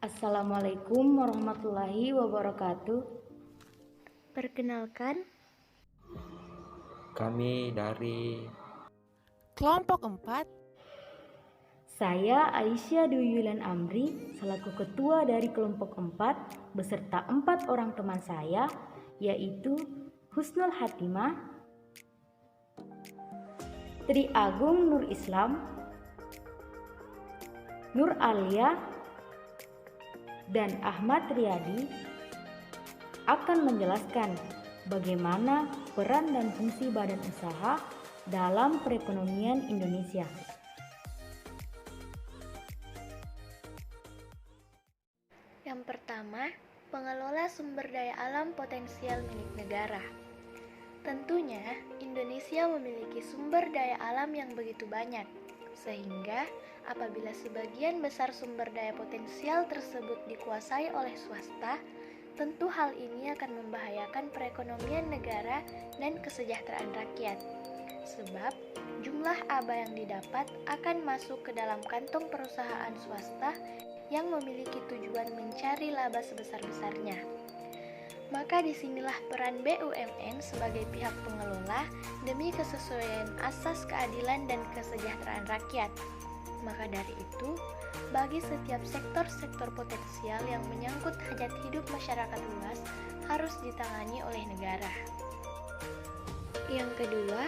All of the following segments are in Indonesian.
Assalamualaikum warahmatullahi wabarakatuh. Perkenalkan, Kami dari Kelompok 4, Saya Aisyah Dwi Yulian Amri selaku ketua dari kelompok 4 beserta 4 orang teman saya, yaitu Husnul Hatimah, Tri Agung Nur Islam, Nur Alia, dan Ahmad Riyadi akan menjelaskan bagaimana peran dan fungsi badan usaha dalam perekonomian Indonesia. yang pertama, pengelola sumber daya alam potensial milik negara. Tentunya, Indonesia memiliki sumber daya alam yang begitu banyak, sehingga apabila sebagian besar sumber daya potensial tersebut dikuasai oleh swasta, tentu hal ini akan membahayakan perekonomian negara dan kesejahteraan rakyat. Sebab, jumlah aba yang didapat akan masuk ke dalam kantong perusahaan swasta yang memiliki tujuan mencari laba sebesar-besarnya. Maka disinilah peran BUMN sebagai pihak pengelola demi kesesuaian asas keadilan dan kesejahteraan rakyat. Maka dari itu, bagi setiap sektor-sektor potensial yang menyangkut hajat hidup masyarakat luas harus ditangani oleh negara. Yang kedua,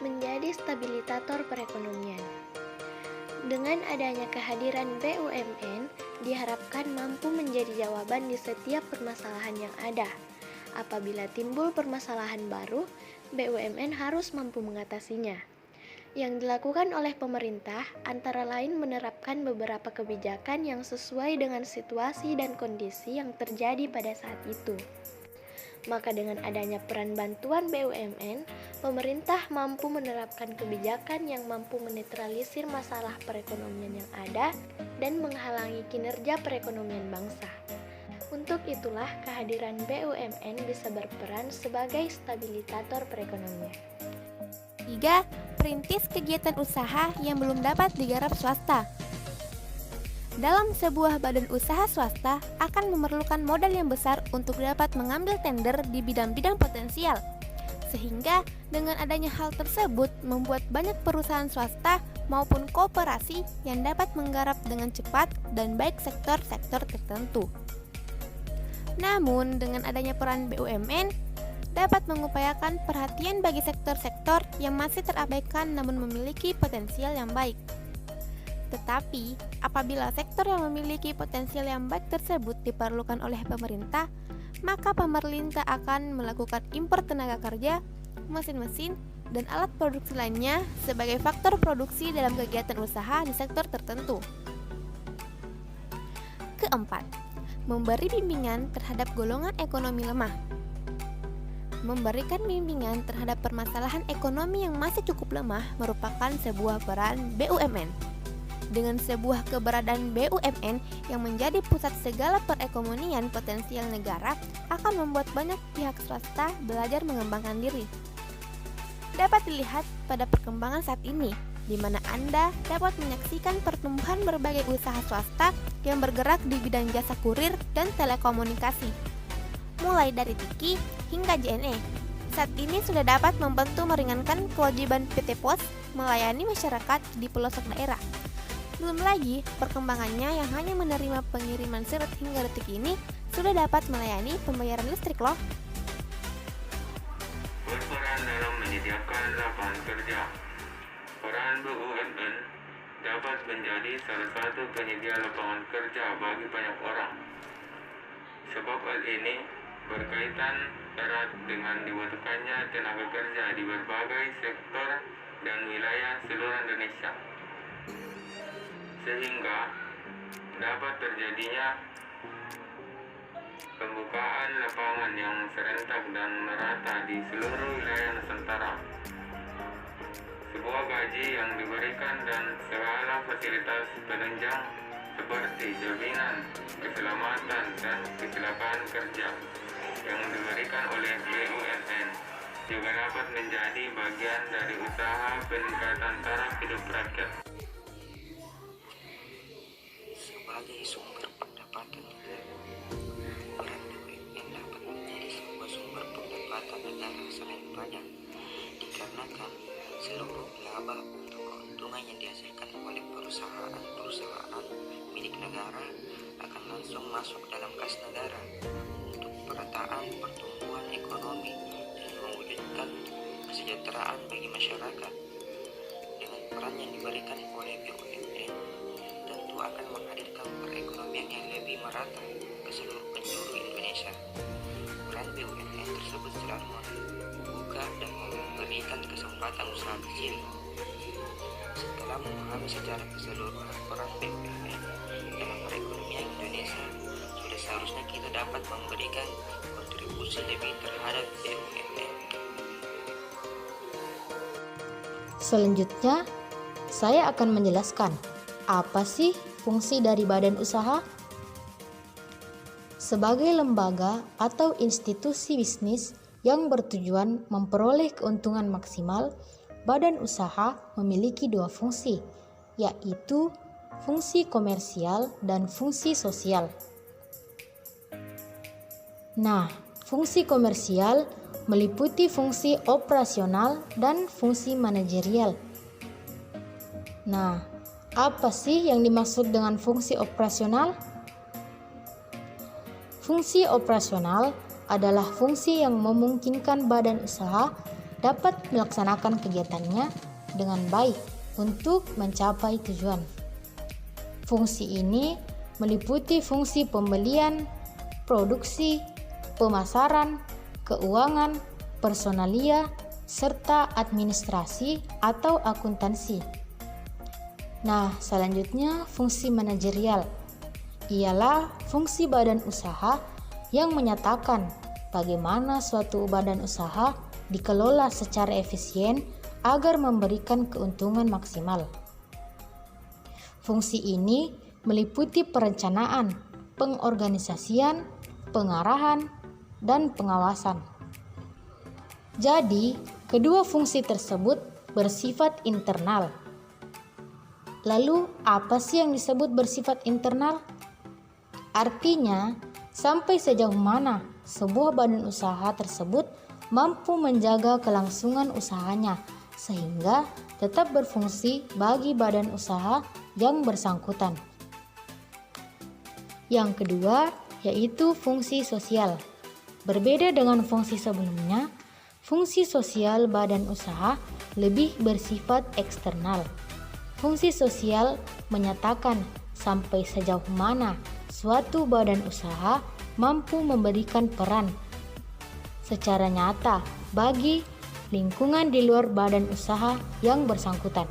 menjadi stabilitator perekonomian. Dengan adanya kehadiran BUMN, diharapkan mampu menjadi jawaban di setiap permasalahan yang ada. Apabila timbul permasalahan baru, BUMN harus mampu mengatasinya. Yang dilakukan oleh pemerintah antara lain menerapkan beberapa kebijakan yang sesuai dengan situasi dan kondisi yang terjadi pada saat itu. Maka dengan adanya peran bantuan BUMN, pemerintah mampu menerapkan kebijakan yang mampu menetralisir masalah perekonomian yang ada dan menghalangi kinerja perekonomian bangsa. Untuk itulah kehadiran BUMN bisa berperan sebagai stabilitator perekonomian. 3. Perintis kegiatan usaha yang belum dapat digarap swasta. Dalam sebuah badan usaha swasta akan memerlukan modal yang besar untuk dapat mengambil tender di bidang-bidang potensial. Sehingga dengan adanya hal tersebut membuat banyak perusahaan swasta maupun koperasi yang dapat menggarap dengan cepat dan baik sektor-sektor tertentu. Namun dengan adanya peran BUMN dapat mengupayakan perhatian bagi sektor-sektor yang masih terabaikan namun memiliki potensial yang baik. Tetapi, apabila sektor yang memiliki potensial yang baik tersebut diperlukan oleh pemerintah, maka pemerintah akan melakukan impor tenaga kerja, mesin-mesin, dan alat produksi lainnya sebagai faktor produksi dalam kegiatan usaha di sektor tertentu. Keempat, memberi bimbingan terhadap golongan ekonomi lemah. Memberikan bimbingan terhadap permasalahan ekonomi yang masih cukup lemah merupakan sebuah peran BUMN. Dengan sebuah keberadaan BUMN yang menjadi pusat segala perekonomian potensial negara akan membuat banyak pihak swasta belajar mengembangkan diri. Dapat dilihat pada perkembangan saat ini, di mana Anda dapat menyaksikan pertumbuhan berbagai usaha swasta yang bergerak di bidang jasa kurir dan telekomunikasi. Mulai dari Tiki hingga JNE, saat ini sudah dapat membantu meringankan kewajiban PT Pos melayani masyarakat di pelosok daerah. Belum lagi perkembangannya yang hanya menerima pengiriman surat hingga detik ini sudah dapat melayani pembayaran listrik loh. berperan dalam menyediakan lapangan kerja. Peran BUMN dapat menjadi salah satu penyedia lapangan kerja bagi banyak orang. Sebab hal ini berkaitan erat dengan dibutuhkannya tenaga kerja di berbagai sektor dan wilayah seluruh Indonesia, sehingga dapat terjadinya pembukaan lapangan yang serentak dan merata di seluruh wilayah Nusantara. Sebuah gaji yang diberikan dan segala fasilitas penunjang seperti jaminan keselamatan dan kecelakaan kerja yang diberikan oleh BUMN juga dapat menjadi bagian dari usaha peningkatan taraf hidup rakyat. Sebagai sumber pendapatan kesempatan yang sama. Peran BUMN dapat menjadi sebuah sumber pendapatan negara selain pajak, dikarenakan seluruh laba untuk keuntungan yang dihasilkan oleh perusahaan milik negara akan langsung masuk dalam kas negara untuk perataan pertumbuhan ekonomi dan mewujudkan kesejahteraan bagi masyarakat. Dengan peran yang diberikan oleh BUMN, tentu akan menghadirkan perekonomian yang lebih merata ke seluruh penjuru Indonesia. Peran BUMN tersebut selalu membuka dan memberikan kesempatan usaha kecil. Setelah memahami secara keseluruhan peran BUMN dalam perekonomian Indonesia, sudah seharusnya kita dapat memberikan kontribusi lebih terhadap BUMN. Selanjutnya, saya akan menjelaskan apa sih fungsi dari badan usaha. Sebagai lembaga atau institusi bisnis yang bertujuan memperoleh keuntungan maksimal, badan usaha memiliki dua fungsi, yaitu fungsi komersial dan fungsi sosial. Nah, fungsi komersial meliputi fungsi operasional dan fungsi manajerial. Nah, apa sih yang dimaksud dengan fungsi operasional? Fungsi operasional adalah fungsi yang memungkinkan badan usaha dapat melaksanakan kegiatannya dengan baik untuk mencapai tujuan. Fungsi ini meliputi fungsi pembelian, produksi, pemasaran, keuangan, personalia, serta administrasi atau akuntansi. Nah, selanjutnya fungsi manajerial ialah fungsi badan usaha yang menyatakan bagaimana suatu badan usaha dikelola secara efisien agar memberikan keuntungan maksimal. Fungsi ini meliputi perencanaan, pengorganisasian, pengarahan, dan pengawasan. Jadi, kedua fungsi tersebut bersifat internal. Lalu, apa sih yang disebut bersifat internal? Artinya, sampai sejauh mana sebuah badan usaha tersebut mampu menjaga kelangsungan usahanya sehingga tetap berfungsi bagi badan usaha yang bersangkutan. Yang kedua, yaitu fungsi sosial. Berbeda dengan fungsi sebelumnya, fungsi sosial badan usaha lebih bersifat eksternal. Fungsi sosial menyatakan sampai sejauh mana suatu badan usaha mampu memberikan peran secara nyata bagi lingkungan di luar badan usaha yang bersangkutan.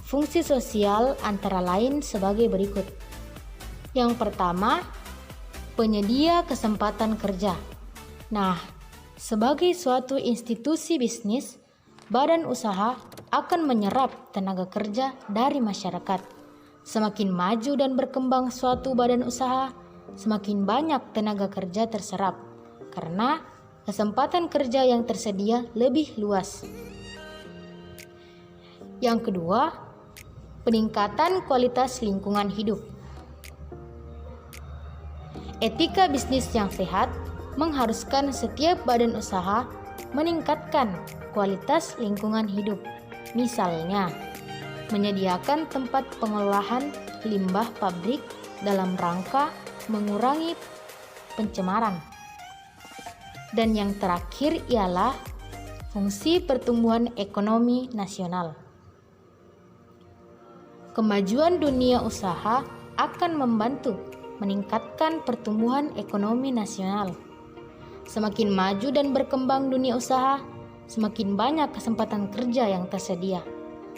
Fungsi sosial antara lain sebagai berikut. Yang pertama, penyedia kesempatan kerja. Nah, sebagai suatu institusi bisnis, badan usaha akan menyerap tenaga kerja dari masyarakat. Semakin maju dan berkembang suatu badan usaha, semakin banyak tenaga kerja terserap, karena kesempatan kerja yang tersedia lebih luas. Yang kedua, peningkatan kualitas lingkungan hidup. Etika bisnis yang sehat mengharuskan setiap badan usaha meningkatkan kualitas lingkungan hidup. Misalnya, menyediakan tempat pengolahan limbah pabrik dalam rangka mengurangi pencemaran. Dan yang terakhir ialah fungsi pertumbuhan ekonomi nasional. Kemajuan dunia usaha akan membantu meningkatkan pertumbuhan ekonomi nasional. Semakin maju dan berkembang dunia usaha, semakin banyak kesempatan kerja yang tersedia.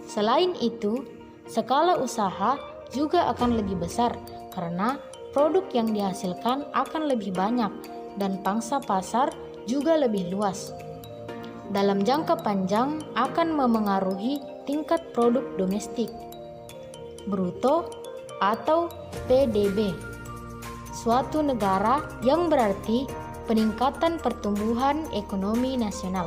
Selain itu, skala usaha juga akan lebih besar karena produk yang dihasilkan akan lebih banyak dan pangsa pasar juga lebih luas. Dalam jangka panjang akan memengaruhi tingkat produk domestik bruto atau PDB suatu negara, yang berarti peningkatan pertumbuhan ekonomi nasional.